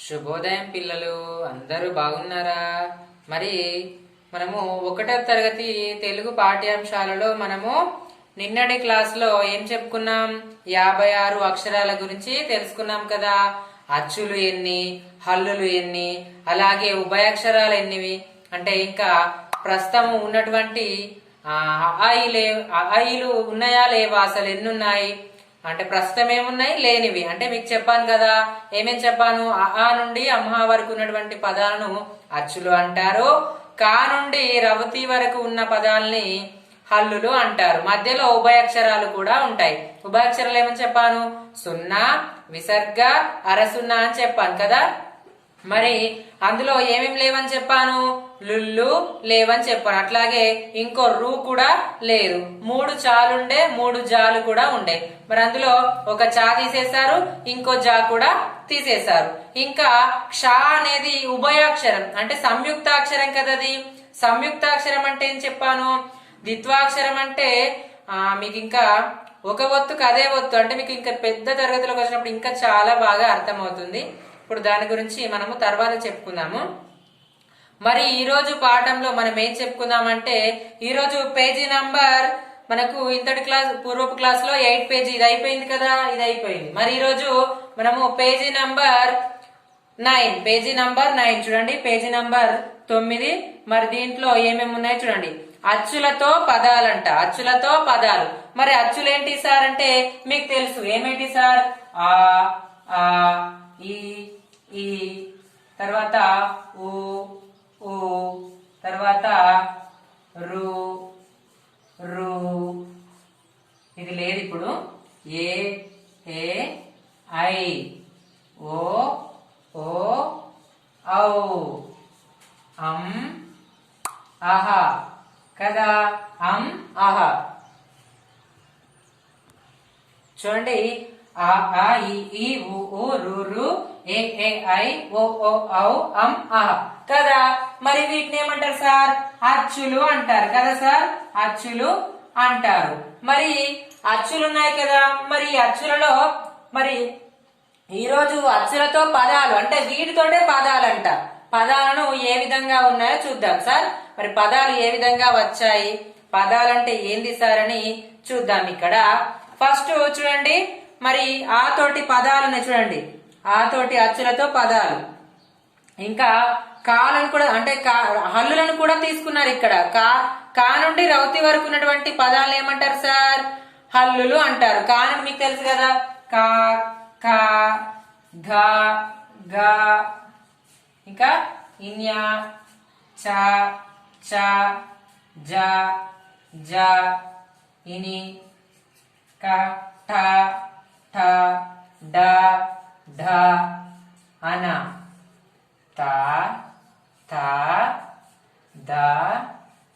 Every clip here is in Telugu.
శుభోదయం పిల్లలు, అందరూ బాగున్నారా? మరి మనము 1వ తరగతి తెలుగు పాఠ్యాంశాలలో మనము నిన్నటి క్లాస్లో ఏం చెప్పుకున్నాం? 56 అక్షరాల గురించి తెలుసుకున్నాం కదా. అచ్చులు ఎన్ని, హల్లులు ఎన్ని, అలాగే ఉభయాక్షరాలు ఎన్నివి, అంటే ఇంకా ప్రస్తుతం ఉన్నటువంటి ఆయిలు ఉన్నాయా లేవా, అసలు ఎన్ని ఉన్నాయి అంటే ప్రస్తుతం ఏమున్నాయి, లేనివి. అంటే మీకు చెప్పాను కదా, ఏమేం చెప్పాను? ఆ నుండి అమ్మ వరకు ఉన్నటువంటి పదాలను అచ్చులు అంటారు. కా నుండి రవతి వరకు ఉన్న పదాలని హల్లులు అంటారు. మధ్యలో ఉభయాక్షరాలు కూడా ఉంటాయి. ఉభయాక్షరాలు ఏమని చెప్పాను? సున్నా, విసర్గ, అరసున్నా అని చెప్పాను కదా. మరి అందులో ఏమేమి లేవని చెప్పాను? లుల్లు లేవని చెప్పాను. అట్లాగే ఇంకో రూ కూడా లేదు. 3 చాలుండే, 3 జాలు కూడా ఉండే. మరి అందులో ఒక చా తీసేశారు, ఇంకో జా కూడా తీసేశారు. ఇంకా క్ష అనేది ఉభయాక్షరం, అంటే సంయుక్తాక్షరం కదా. అది సంయుక్తాక్షరం అంటే ఏం చెప్పాను? ద్విత్వాక్షరం అంటే మీకు ఇంకా ఒక ఒత్తుకు అదే ఒత్తు, అంటే మీకు ఇంకా పెద్ద తరగతిలోకి వచ్చినప్పుడు ఇంకా చాలా బాగా అర్థమవుతుంది. ఇప్పుడు దాని గురించి మనము తర్వాత చెప్పుకుందాము. మరి ఈరోజు పాఠంలో మనం ఏం చెప్పుకుందామంటే, ఈరోజు పేజీ నంబర్ మనకు ఇంతటి క్లాస్ పూర్వపు క్లాస్ లో 8 పేజీ ఇది అయిపోయింది కదా, ఇది అయిపోయింది. మరి ఈరోజు మనము పేజీ నంబర్ 9 చూడండి, పేజీ నంబర్ 9. మరి దీంట్లో ఏమేమి ఉన్నాయో చూడండి. అచ్చులతో పదాలంట, అచ్చులతో పదాలు. మరి అచ్చులు ఏంటి సార్ అంటే మీకు తెలుసు, ఏమేంటి సార్? ఆ ఈ తర్వాత ఊ ఊ తర్వాత రు రు, ఇది లేదు ఇప్పుడు. ఏ ఏ ఐ ఓ ఓ ఔ అం ఆహా కదా, అం ఆహా. చూడండి, ఆ ఆ ఈ ఊ ఊ రు రు ఏ ఏ ఐ ఓ ఓ ఔ అం ఆహా కదా. మరి వీటిని ఏమంటారు సార్? అచ్చులు అంటారు కదా సార్, అచ్చులు అంటారు. మరి అచ్చులు ఉన్నాయి కదా. మరి అచ్చులలో మరి ఈరోజు అచ్చులతో పదాలు అంటే వీటితోటే పదాలంట. పదాలను ఏ విధంగా ఉన్నాయో చూద్దాం సార్. మరి పదాలు ఏ విధంగా వచ్చాయి, పదాలంటే ఏంది సార్ అని చూద్దాం. ఇక్కడ ఫస్ట్ చూడండి, మరి ఆ తోటి పదాలు చూడండి, ఆ తోటి అచ్చులతో పదాలు. ఇంకా కాలను కూడా అంటే హల్లులను కూడా తీసుకున్నారు ఇక్కడ. కా నుండి రౌతి వరకు ఉన్నటువంటి పదాలను ఏమంటారు సార్? హల్లులు అంటారు. కా నుండి మీకు తెలుసు కదా, కా కా ఘ ఘ, ఇంకా ఇన్యా చ చ జ జ, ఇని క ఠ ఠ డ ఢ, అన త థ ద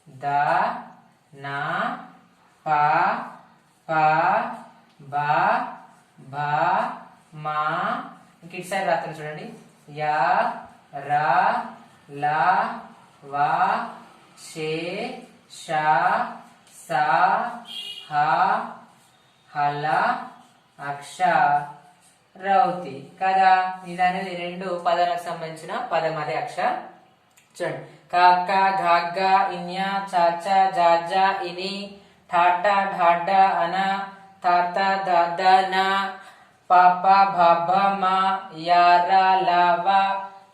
ద న ప ప బ భ మ. ఇంక ఇటు సైడ్ రాత్రం చూడండి. య ర ల వ షే ష స హ హల అక్ష రౌతి కదా. ఇది అనేది 2 పదాలకు సంబంధించిన పదం, అదే అక్ష. చూడండి, కాక ఘాగ్గ ఇన్య చాచ జాజ ఇని ఠాట ఢాడ అన తాత దాద న పాప భబ మ యార లవ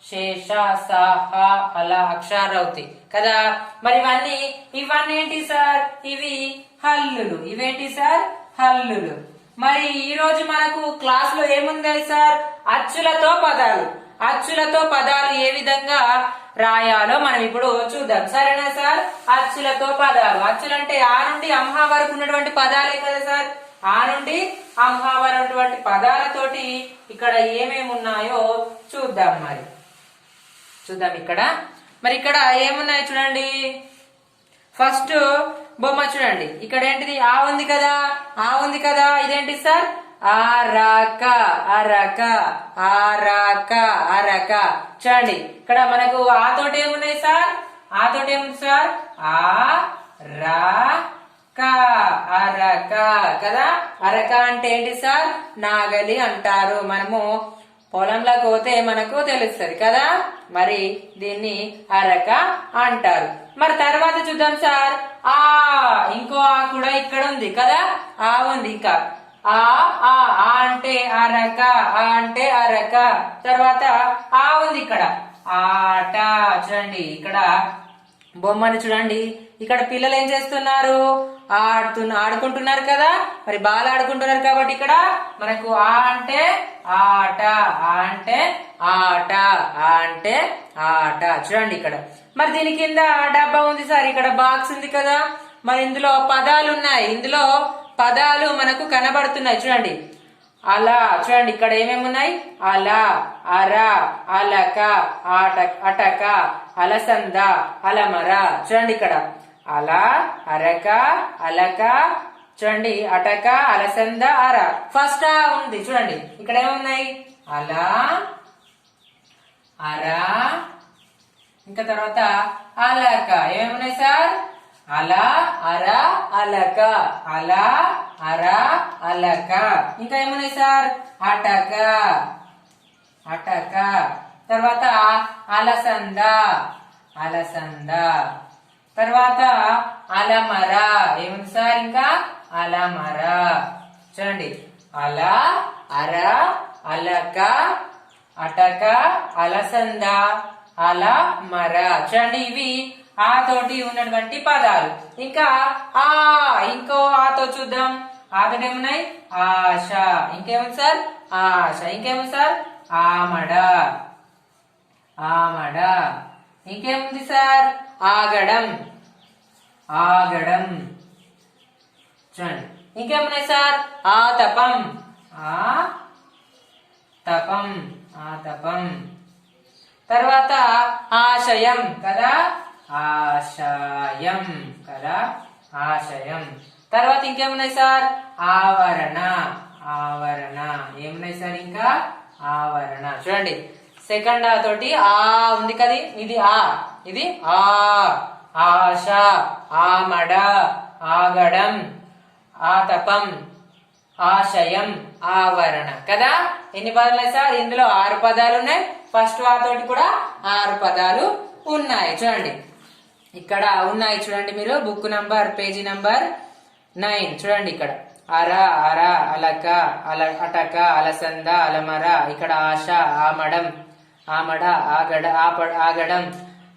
శేష సహ హల అక్షరౌతి కదా. మరి ఇవన్నీ ఏంటి సార్? ఇవి హల్లులు. ఇవేంటి సార్? హల్లులు. మరి ఈ రోజు మనకు క్లాస్ లో ఏముంది సార్? అచ్చులతో పదాలు. అచ్చులతో పదాలు ఏ విధంగా రాయాలో మనం ఇప్పుడు చూద్దాం, సరేనా సార్? అచ్చులతో పదాలు. అచ్చులంటే ఆ నుండి అంహ వరకు ఉన్నటువంటి పదాలే కదా సార్. ఆ నుండి అంహ వరకు ఉన్నటువంటి పదాలతోటి ఇక్కడ ఏమేమి ఉన్నాయో చూద్దాం. మరి చూద్దాం ఇక్కడ. మరి ఇక్కడ ఏమున్నాయో చూడండి. ఫస్ట్ బొమ్మ చూడండి, ఇక్కడ ఏంటిది? ఆ ఉంది కదా, ఆ ఉంది కదా. ఇదేంటి సార్? అరక అరక అరక అరక. చూడండి, ఇక్కడ మనకు ఆ తోటి ఏమున్నాయి సార్? ఆ తోటి ఏముంది సార్? ఆ రా క అరక కదా. అరక అంటే ఏంటి సార్? నాగలి అంటారు. మనము పొలంలోకి పోతే మనకు తెలుస్తుంది కదా, మరి దీన్ని అరక అంటారు. మరి తర్వాత చూద్దాం సార్. ఆ ఇంకో ఆ కూడా ఇక్కడ ఉంది కదా, ఆ ఉంది ఇంకా. ఆ ఆ అంటే అరక, ఆ అంటే అరక. తర్వాత ఆ ఉంది ఇక్కడ, ఆట. చూడండి ఇక్కడ బొమ్మని చూడండి, ఇక్కడ పిల్లలు ఏం చేస్తున్నారు, ఆడుకుంటున్నారు కదా, మరి బాల్ ఆడుకుంటున్నారు కాబట్టి ఇక్కడ మనకు ఆ అంటే ఆట, ఆ అంటే ఆట, ఆ అంటే ఆట. చూడండి ఇక్కడ మరి దీని కింద డబ్బా ఉంది సార్, ఇక్కడ బాక్స్ ఉంది కదా, మరి ఇందులో పదాలు ఉన్నాయి, ఇందులో పదాలు మనకు కనబడుతున్నాయి. చూడండి అలా, చూడండి ఇక్కడ ఏమేమి ఉన్నాయి, అలా, అర, అలక, అటక, అలసంద, అలమర. చూడండి ఇక్కడ అలా, అరక, అలక, చూడండి అటక, అలసంద, అర. ఫస్ట్ ఆ ఉంది చూడండి, ఇక్కడ ఏమున్నాయి, అలా, అర, ఇంకా తర్వాత అలక. ఏమేమున్నాయి సార్, అలా, అర, అలక, అలా, అర, అలక. ఇంకా ఏమున్నాయి సార్, అటక, అటక. తర్వాత అలసంద, అలసంద. తర్వాత అలమర. ఏముంది సార్, ఇంకా అలమర. చూడండి అల, అర, అలక, అటక, అలసంద, అలమర. చూడండి ఇవి ఆ తోటి ఉన్నటువంటి పదాలు. ఇంకా ఆ ఇంకో ఆతో చూద్దాం. ఆతోటి ఏమున్నాయి, ఆశ. ఇంకేముంది సార్, ఆశ. ఇంకేముంది సార్, ఆమడ, ఆమడ. ఇంకేముంది సార్, ఆగడం, ఆగడం. చూడండి ఇంకేమున్నాయి సార్, ఆతపం, ఆతపం, ఆతపం. తర్వాత ఆశయం కదా, ఆశయం కదా, ఆశయం. తర్వాత ఇంకేమున్నాయి సార్, ఆవరణ, ఆవరణ. ఏమున్నాయి సార్, ఇంకా ఆవరణ. చూడండి సెకండ్ ఆ తోటి ఆ ఉంది కదా, ఇది ఆ, ఇది ఆ, ఆశ, ఆమడ, ఆగడం, ఆతపం, ఆశయం, ఆవరణ కదా. ఎన్ని పదాలు ఉన్నాయి సార్, ఇందులో 6 పదాలు ఉన్నాయి. ఫస్ట్ ఆ తోటి కూడా 6 పదాలు ఉన్నాయి. చూడండి ఇక్కడ ఉన్నాయి, చూడండి మీరు బుక్ నంబర్ పేజీ నంబర్ 9. చూడండి ఇక్కడ అర, అర, అలక, అటక, అలసంద, అలమర. ఇక్కడ ఆశ, ఆమడం, ఆమడ, ఆగడం,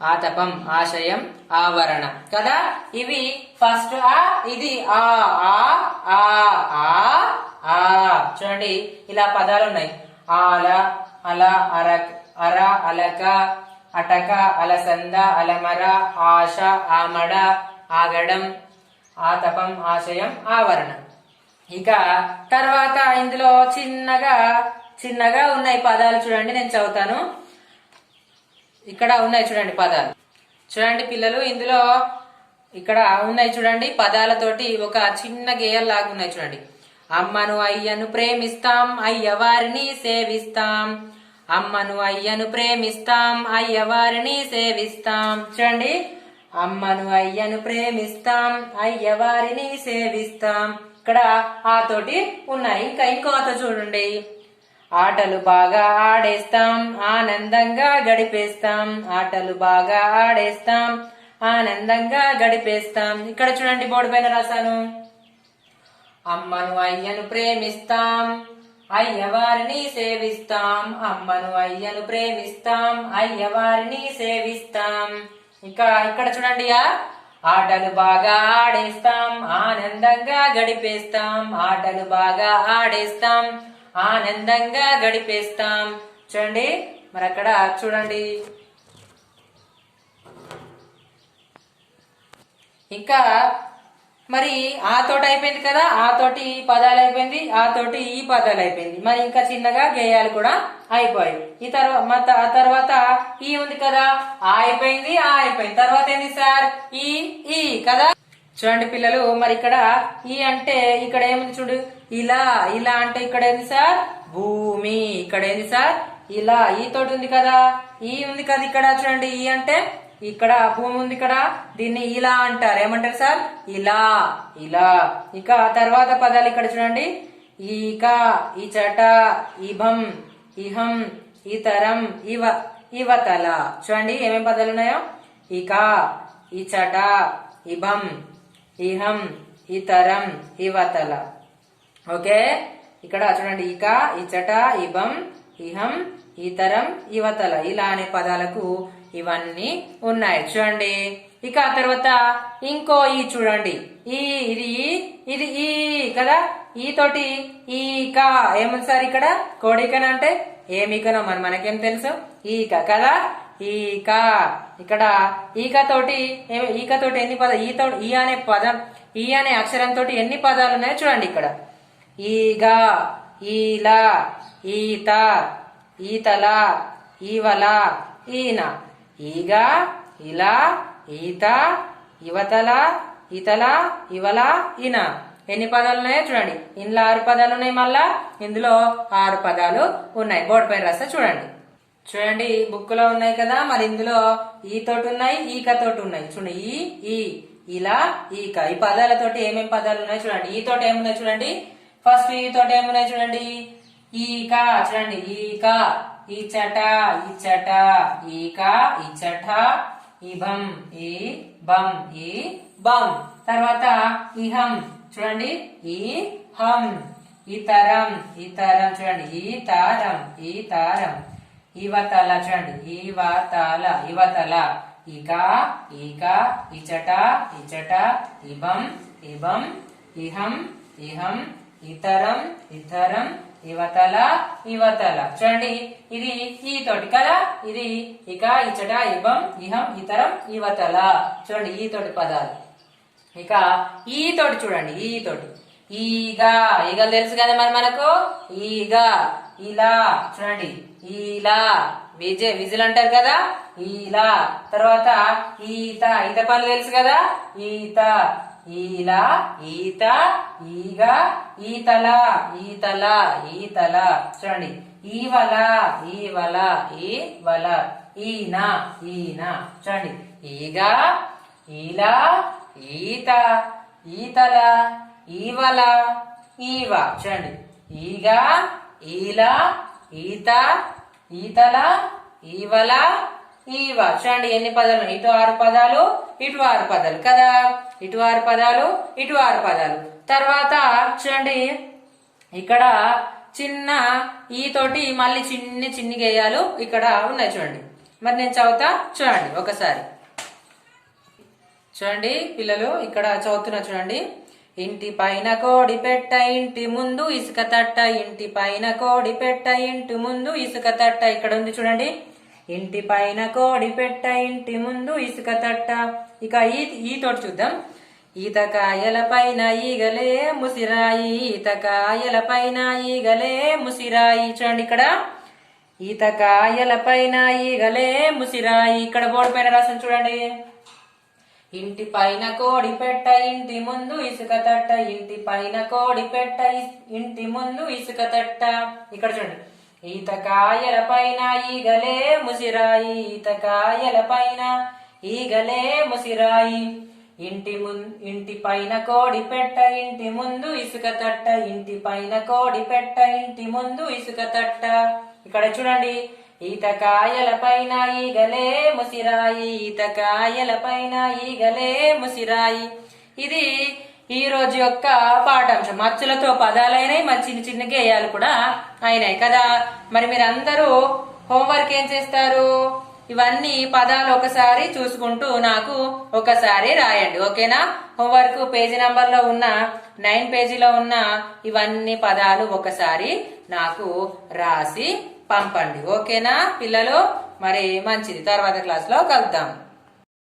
ఆతపం, ఆశయం, ఆవరణ కదా. ఇవి ఫస్ట్ ఆ, ఇది ఆ, ఆ, ఆ, ఆ. చూడండి ఇలా పదాలు ఉన్నాయి, ఆల, అల, అర, అలక, అటక, అలసంద, అలమర, ఆశ, ఆమడ, ఆగడం, ఆతపం, ఆశయం, ఆవరణ. ఇక తర్వాత ఇందులో చిన్నగా ఉన్నాయి పదాలు. చూడండి నేను చదువుతాను. ఇక్కడ ఉన్నాయి చూడండి పదాలు. చూడండి పిల్లలు, ఇందులో ఇక్కడ ఉన్నాయి చూడండి పదాలతోటి ఒక చిన్న గేయాల్లాగా ఉన్నాయి. చూడండి అమ్మను అయ్యను ప్రేమిస్తాం, అయ్యవారిని సేవిస్తాం. అమ్మను అయ్యను ప్రేమిస్తాం, అయ్యవారిని సేవిస్తాం. చూడండి అమ్మను అయ్యను ప్రేమిస్తాం, అయ్యవారిని సేవిస్తాం. ఇక్కడ ఆ తోటి ఉన్నాయి. ఇంకా ఇంకో ఆతో చూడండి, ఆటలు బాగా ఆడేస్తాం, ఆనందంగా గడిపేస్తాం. ఆటలు బాగా ఆడేస్తాం, ఆనందంగా గడిపేస్తాం. ఇక్కడ చూడండి బోర్డు పైన రాశాను, అమ్మను అయ్యను ప్రేమిస్తాం, అయ్యవారిని సేవిస్తాం. అమ్మను అయ్యను ప్రేమిస్తాం, అయ్యవారిని సేవిస్తాం. ఇంకా ఇక్కడ చూడండి, ఆటలు బాగా ఆడేస్తాం, ఆనందంగా గడిపేస్తాం. ఆటలు బాగా ఆడేస్తాం, ఆనందంగా గడిపేస్తాం. చూడండి మరి అక్కడ చూడండి. ఇంకా మరి ఆ తోటి అయిపోయింది కదా, ఆ తోటి పదాలు అయిపోయింది, ఆ తోటి ఈ పదాలు అయిపోయింది. మరి ఇంకా చిన్నగా గేయాలు కూడా అయిపోయాయి. ఆ తర్వాత ఈ ఉంది కదా, ఆ అయిపోయింది, ఆ అయిపోయింది. తర్వాత ఏంది సార్, ఈ కదా. చూడండి పిల్లలు, మరి ఇక్కడ ఈ అంటే ఇక్కడ ఏముంది చూడు, ఇలా. ఇలా అంటే ఇక్కడ ఏంది సార్, భూమి. ఇక్కడ ఏంది సార్, ఇలా. ఈ తోటి ఉంది కదా, ఈ ఉంది కదా ఇక్కడ. చూడండి ఈ అంటే ఇక్కడ భూమి ఉంది ఇక్కడ, దీన్ని ఇలా అంటారు. ఏమంటారు సార్, ఇలా, ఇలా. ఇక తర్వాత పదాలు ఇక్కడ చూడండి, ఈక, ఇచట, ఇభం, ఇహం, ఇతరం, ఇవతల. చూడండి ఏమేం పదాలు ఉన్నాయో. ఇక, ఇచట, ఇబం, ఇహం, ఇతరం, ఇవతల. ఓకే, ఇక్కడ చూడండి ఇక, ఇచట, ఇబం, ఇహం, ఇతరం, ఇవతల ఇలా అనే పదాలకు ఇవన్నీ ఉన్నాయి చూడండి. ఇక తర్వాత ఇంకో ఈ చూడండి, ఇది ఈ కదా, ఈ తోటి ఈక ఏముంది సార్ ఇక్కడ? కోడికన అంటే ఏమికనో మనకేం తెలుసు? ఈక కదా, ఈక. ఇక్కడ ఈక తోటి ఎన్ని పదాలు, ఈ అనే పదం, ఈ అనే అక్షరంతో ఎన్ని పదాలు ఉన్నాయో చూడండి ఇక్కడ. ఈగ, ఈల, ఈత, ఈతల, ఈవల, ఈన. ఈగ, ఇలా, ఈత, ఇవతల, ఇతల, ఇవల, ఈన. ఎన్ని పదాలు ఉన్నాయో చూడండి. ఇందులో 6 పదాలు ఉన్నాయి, మళ్ళా ఇందులో 6 పదాలు ఉన్నాయి. బోర్డు పైన రాస్తా చూడండి. చూడండి బుక్ లో ఉన్నాయి కదా, మరి ఇందులో ఈ తోటి ఉన్నాయి, ఈక తోటి ఉన్నాయి. చూడండి ఈ, ఇలా, ఈక. ఈ పదాలతోటి ఏమేమి పదాలు ఉన్నాయి చూడండి. ఈ తోటి ఏమున్నాయి చూడండి. ఫస్ట్ ఈ తోటి ఏమున్నాయి చూడండి. ఈక చూడండి, ఈక, ఇచట, ఇచట, ఈక, ఇచట, ఇబం, ఈ బం, ఈ బం. తర్వాత ఇహం చూడండి, ఈ హం, ఇతరం, ఇతరం చూడండి, ఈతరం, ఈతరం. ఇవతల చూడండి, ఇవతల, ఇవతల. ఇక, ఈక, ఇచట, ఇచట, ఇబం, ఇబం, ఇహం, ఇహం, ఇతరం, ఇతరం, ఇవతల, ఇవతల. చూడండి ఇది ఈ తోటి కదా, ఇది ఇక, ఇచట, ఇబం, ఇహం, ఇతరం, ఇవతల. చూడండి ఈ తోటి పదాలు. ఇక ఈ తోటి చూడండి, ఈ తోటి ఈగ, ఈగలు తెలుసు కదా మరి మనకు. ఈగ, ఇలా చూడండి, ఇలా, విజిల్ అంటారు కదా, ఇలా. తర్వాత ఈత, ఈత పనులు తెలుసు కదా, ఈత, ఈల, ఈత, ఈగ, ఈతల, ఈతల, ఈతల. చూడండి ఈవల, ఈవల, ఈవల, ఈన, ఈన. చూడండి ఈగ, ఈల, ఈత, ఈతల, ఈవల, ఈవ. చూడండి ఈగ, ఈల, ఈత, ఈతల, ఈవల, ఈవ. చూడండి ఎన్ని పదాలు. ఇటు 6 పదాలు, ఇటు 6 పదాలు కదా, ఇటు 6 పదాలు, ఇటు 6 పదాలు. తర్వాత చూడండి ఇక్కడ చిన్న ఈ తోటి మళ్ళీ చిన్ని గేయాలు ఇక్కడ ఉన్నాయి చూడండి. మరి నేను చదువుతా చూడండి ఒకసారి. చూడండి పిల్లలు ఇక్కడ చదువుతున్నా చూడండి. ఇంటి పైన కోడి పెట్ట, ఇంటి ముందు ఇసుక తట్ట, ఇంటి పైన కోడి పెట్ట, ఇంటి ముందు ఇసుక తట్ట. ఇక్కడ ఉంది చూడండి, ఇంటి పైన కోడి పెట్ట, ఇంటి ముందు ఇసుక తట్ట. ఇక ఈ తోటి చూద్దాం. ఈతకాయల పైన ఈగలే ముసిరాయి, ఈతకాయల పైన ఈగలే ముసిరాయి. చూడండి ఇక్కడ ఈతకాయల పైన ఈగలే ముసిరాయి. ఇక్కడ బోర్డు పైన రాసిన చూడండి. ఇంటి పైన కోడి పెట్ట, ఇంటి ముందు ఇసుక తట్ట, ఇంటి పైన కోడి పెట్ట, ఇంటి ముందు ఇసుక తట్ట. ఇక్కడ చూడండి ఈతకాయల పైన ఈగలే ముసిరాయి, ఈతకాయల పైన ఈగలే ముసిరాయి. ఇంటి పైన కోడి పెట్ట, ఇంటి ముందు ఇసుక తట్ట, ఇంటి పైన కోడి పెట్ట, ఇంటి ముందు ఇసుక తట్ట. ఇక్కడ చూడండి ఈతకాయల పైన ఈగలే ముసిరాయి, ఈతకాయల పైన ఈగలే ముసిరాయి. ఇది ఈ రోజు యొక్క పాఠాంశం. అచ్చులతో పదాలైనాయి, మరి చిన్న గేయాలు కూడా అయినాయి కదా. మరి మీరందరూ హోంవర్క్ ఏం చేస్తారు, ఇవన్నీ పదాలు ఒకసారి చూసుకుంటూ నాకు ఒకసారి రాయండి. ఓకేనా? హోంవర్క్ పేజీ నంబర్ లో ఉన్న 9 పేజీలో ఉన్న ఇవన్నీ పదాలు ఒకసారి నాకు రాసి పంపండి. ఓకేనా పిల్లలు? మరి మంచిది, తర్వాత క్లాస్ లో కలుద్దాం.